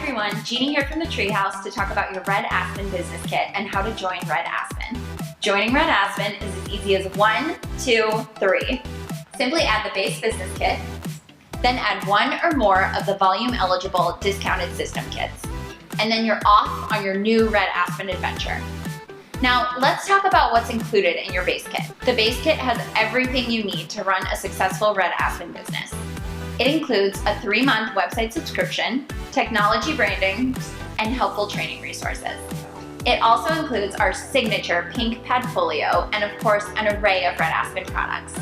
everyone, Jeannie here from the Treehouse to talk about your Red Aspen business kit and how to join Red Aspen. Joining Red Aspen is as easy as 1, 2, 3. Simply add the base business kit, then add one or more of the volume eligible discounted system kits, and then you're off on your new Red Aspen adventure. Now, let's talk about what's included in your base kit. The base kit has everything you need to run a successful Red Aspen business. It includes a 3-month website subscription, technology branding, and helpful training resources. It also includes our signature pink padfolio and of course an array of Red Aspen products.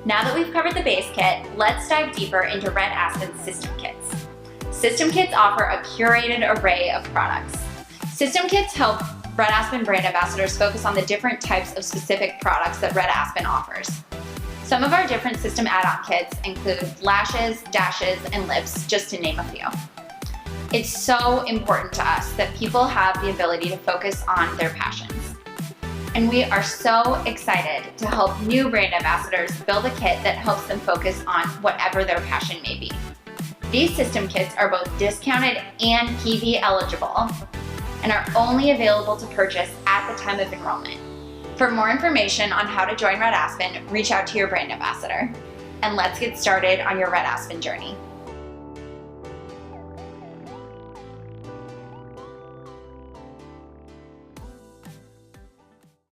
Now that we've covered the base kit, let's dive deeper into Red Aspen's system kits. System kits offer a curated array of products. System kits help Red Aspen brand ambassadors focus on the different types of specific products that Red Aspen offers. Some of our different system add-on kits include lashes, dashes, and lips, just to name a few. It's so important to us that people have the ability to focus on their passions. And we are so excited to help new brand ambassadors build a kit that helps them focus on whatever their passion may be. These system kits are both discounted and PV eligible and are only available to purchase at the time of enrollment. For more information on how to join Red Aspen, reach out to your brand ambassador. And let's get started on your Red Aspen journey.